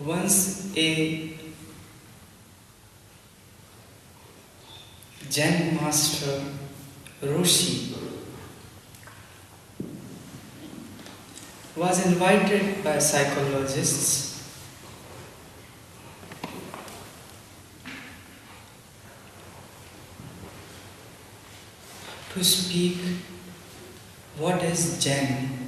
Once a Zen master, Roshi, was invited by psychologists to speak what is Zen.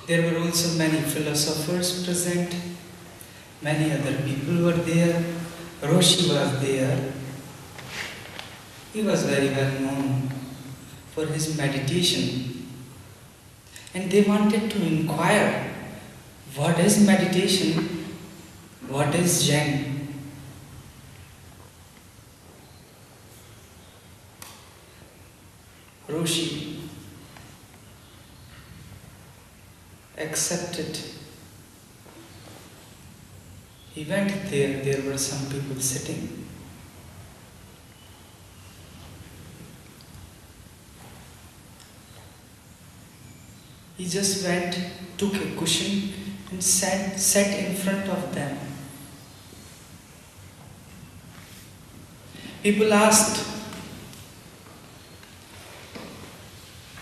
There were also many philosophers present, many other people were there. Roshi was there. He was very well known for his meditation. And they wanted to inquire, what is meditation? What is Zen? Roshi accepted. He went there were some people sitting. He just went, took a cushion and sat in front of them. People asked,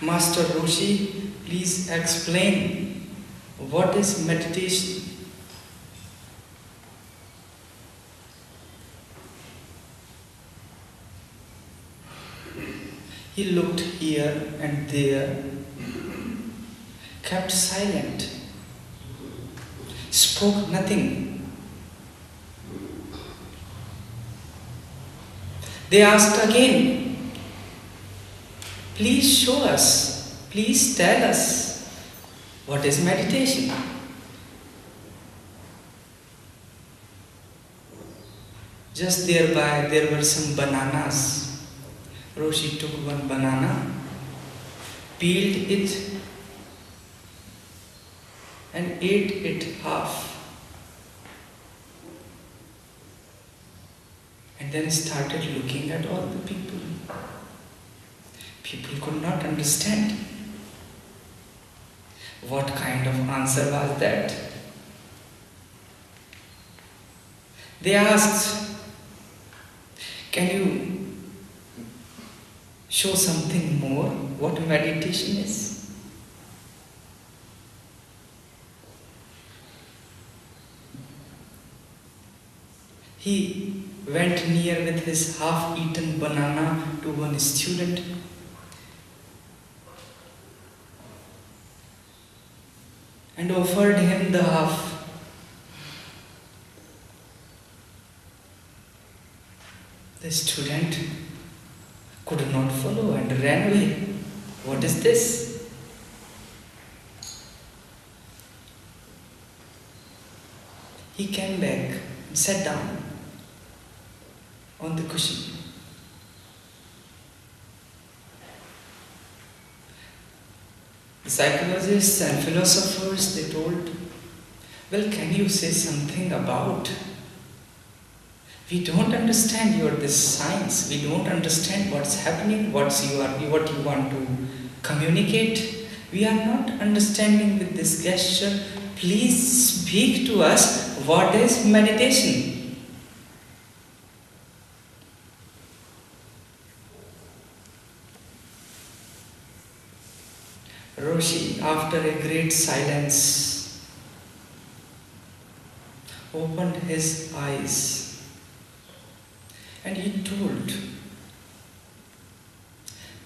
Master Roshi, please explain what is meditation? He looked here and there, kept silent, spoke nothing. They asked again, please show us, please tell us, what is meditation? Just thereby there were some bananas. Roshi took one banana, peeled it and ate it half. And then started looking at all the people. People could not understand. What kind of answer was that? They asked, can you show something more? What meditation is? He went near with his half-eaten banana to one student. And offered him the half. The student could not follow and ran away. What is this? He came back and sat down on the cushion. The psychologists and philosophers, they told, well, can you say something about? We don't understand this science. We don't understand what's happening, what you want to communicate. We are not understanding with this gesture. Please speak to us. What is meditation? Roshi, after a great silence, opened his eyes and he told,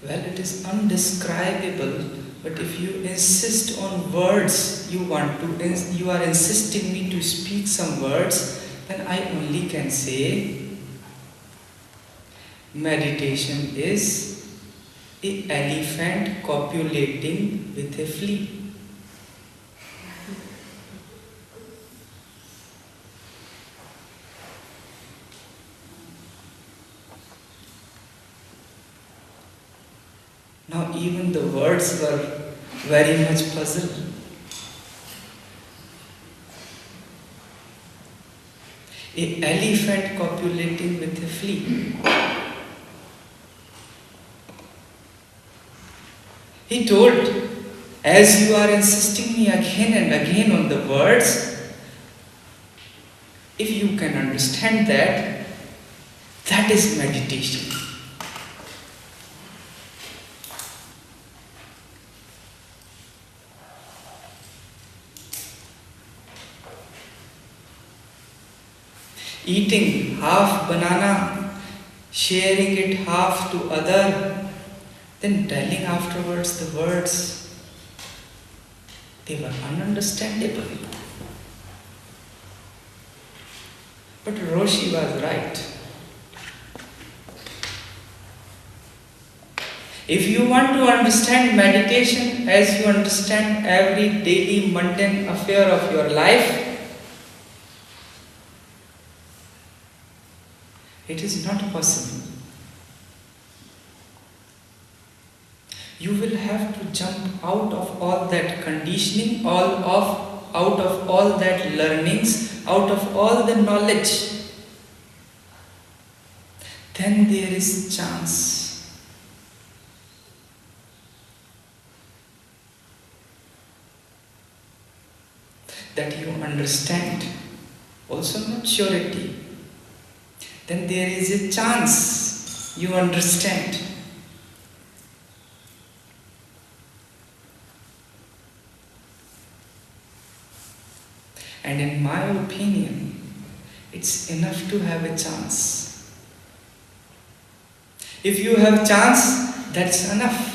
well, it is undescribable, but if you insist on words, you are insisting me to speak some words, then I only can say, meditation is an elephant copulating with a flea. Now even the words were very much puzzled. An elephant copulating with a flea. He told, as you are insisting me again and again on the words, if you can understand that, that is meditation. Eating half banana, sharing it half to other, then telling afterwards the words, they were ununderstandable. But Roshi was right. If you want to understand meditation as you understand every daily mundane affair of your life, it is not possible. You will have to jump out of all that conditioning, out of all that learnings, out of all the knowledge. Then there is chance. That you understand, also not surety. Then there is a chance you understand. And in my opinion, it's enough to have a chance. If you have chance, that's enough.